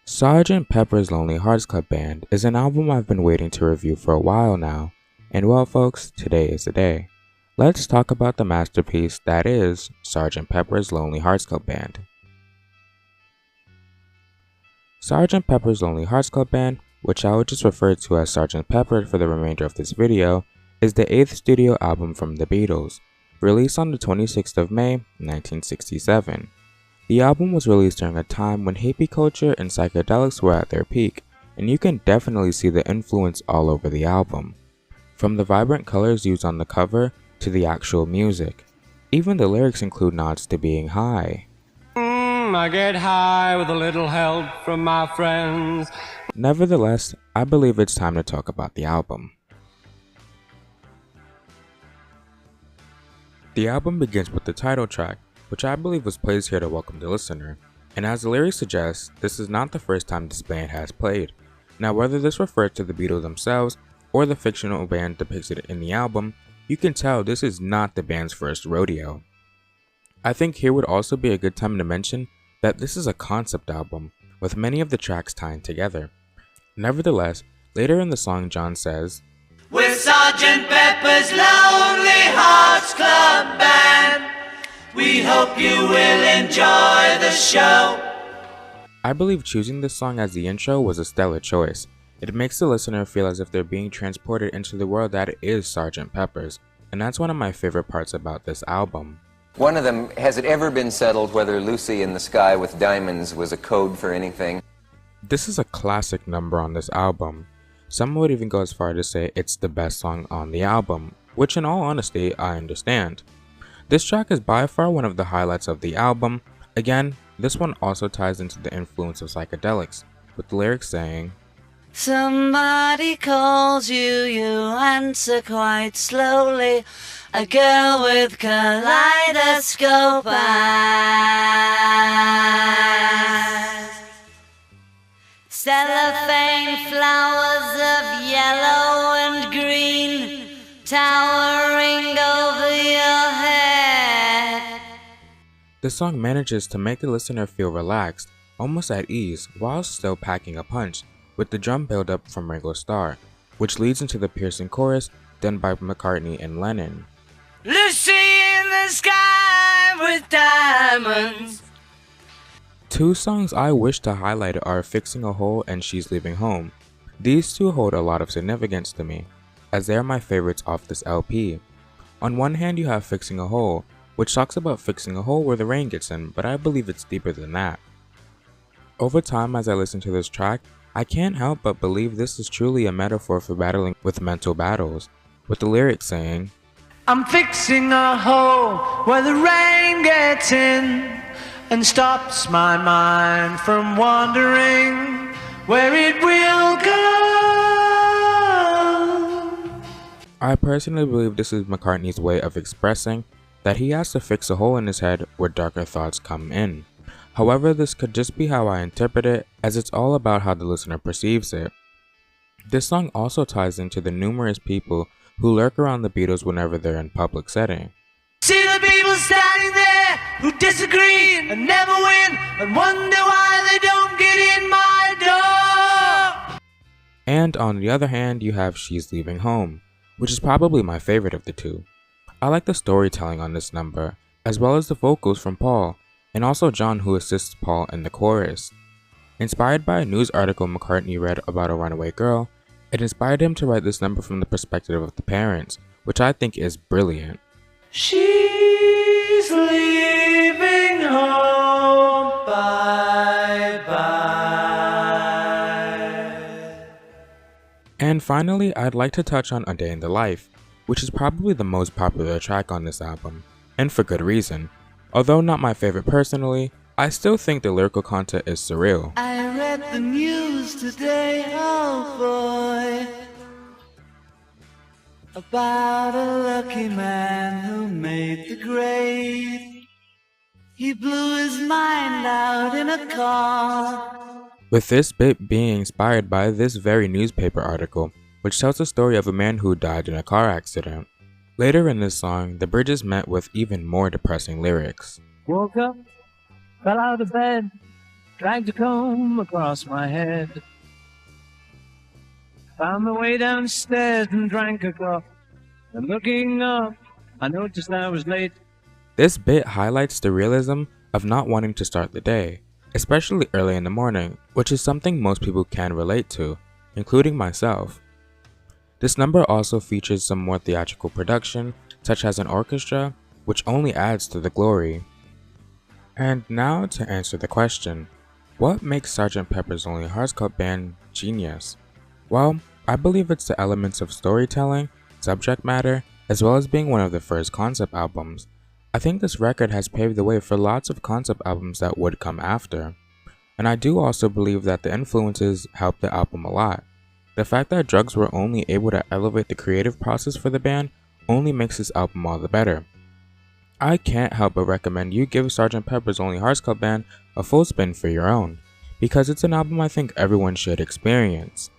Sgt. Pepper's Lonely Hearts Club Band is an album I've been waiting to review for a while now, and well folks, today is the day. Let's talk about the masterpiece that is Sgt. Pepper's Lonely Hearts Club Band. Sgt. Pepper's Lonely Hearts Club Band, which I will just refer to as Sgt. Pepper for the remainder of this video, is the 8th studio album from the Beatles, released on the 26th of May, 1967. The album was released during a time when hippie culture and psychedelics were at their peak, and you can definitely see the influence all over the album. From the vibrant colors used on the cover to the actual music. Even the lyrics include nods to being high. I get high with a little help from my friends. Nevertheless, I believe it's time to talk about the album. The album begins with the title track, which I believe was placed here to welcome the listener, and as the lyrics suggest, this is not the first time this band has played. Now whether this refers to the Beatles themselves or the fictional band depicted in the album, you can tell this is not the band's first rodeo. I think here would also be a good time to mention that this is a concept album, with many of the tracks tying together. Nevertheless, later in the song John says, "With Sgt. Pepper's Lonely Hearts Club Band, we hope you will enjoy the show." I believe choosing this song as the intro was a stellar choice. It makes the listener feel as if they're being transported into the world that is Sgt. Pepper's, and that's one of my favorite parts about this album. One of them, has it ever been settled whether Lucy in the Sky with Diamonds was a code for anything? This is a classic number on this album. Some would even go as far to say it's the best song on the album, which in all honesty, I understand. This track is by far one of the highlights of the album. Again, this one also ties into the influence of psychedelics, with the lyrics saying, "Somebody calls you, you answer quite slowly. A girl with kaleidoscope eyes. Cellophane flowers of yellow and green towering over your head." The song manages to make the listener feel relaxed, almost at ease, while still packing a punch, with the drum build-up from Ringo Starr, which leads into the piercing chorus done by McCartney and Lennon. "Lucy in the sky with diamonds." Two songs I wish to highlight are Fixing a Hole and She's Leaving Home. These two hold a lot of significance to me, as they are my favorites off this LP. On one hand you have Fixing a Hole, which talks about fixing a hole where the rain gets in, but I believe it's deeper than that. Over time as I listen to this track, I can't help but believe this is truly a metaphor for battling with mental battles, with the lyrics saying, "I'm fixing a hole where the rain gets in and stops my mind from wandering where it will go." I personally believe this is McCartney's way of expressing that he has to fix a hole in his head where darker thoughts come in. However, this could just be how I interpret it, as it's all about how the listener perceives it. This song also ties into the numerous people who lurk around the Beatles whenever they're in public setting. "See the people standing there who disagree and never win and wonder why they don't get in my door." And on the other hand, you have She's Leaving Home, which is probably my favorite of the two. I like the storytelling on this number, as well as the vocals from Paul, and also John, who assists Paul in the chorus. Inspired by a news article McCartney read about a runaway girl, it inspired him to write this number from the perspective of the parents, which I think is brilliant. "She's leaving home, bye-bye." And finally, I'd like to touch on A Day in the Life, which is probably the most popular track on this album, and for good reason. Although not my favorite personally, I still think the lyrical content is surreal. I read the news today, oh boy, about a lucky man who made the grade. He blew his mind out in a car. With this bit being inspired by this very newspaper article, which tells the story of a man who died in a car accident. Later in this song, the bridge is met with even more depressing lyrics. Woke up, fell out of bed, dragged a comb across my head. Found my way downstairs and drank a cup. And looking up, I noticed I was late. This bit highlights the realism of not wanting to start the day, especially early in the morning, which is something most people can relate to, including myself. This number also features some more theatrical production, such as an orchestra, which only adds to the glory. And now to answer the question, what makes Sgt. Pepper's Lonely Hearts Club Band genius? Well, I believe it's the elements of storytelling, subject matter, as well as being one of the first concept albums. I think this record has paved the way for lots of concept albums that would come after. And I do also believe that the influences helped the album a lot. The fact that drugs were only able to elevate the creative process for the band only makes this album all the better. I can't help but recommend you give Sgt. Pepper's Lonely Hearts Club Band a full spin for your own, because it's an album I think everyone should experience.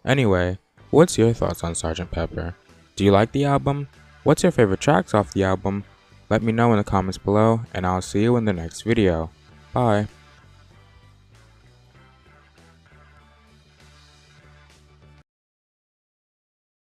Anyway, what's your thoughts on Sgt. Pepper? Do you like the album? What's your favorite tracks off the album? Let me know in the comments below, and I'll see you in the next video. Bye.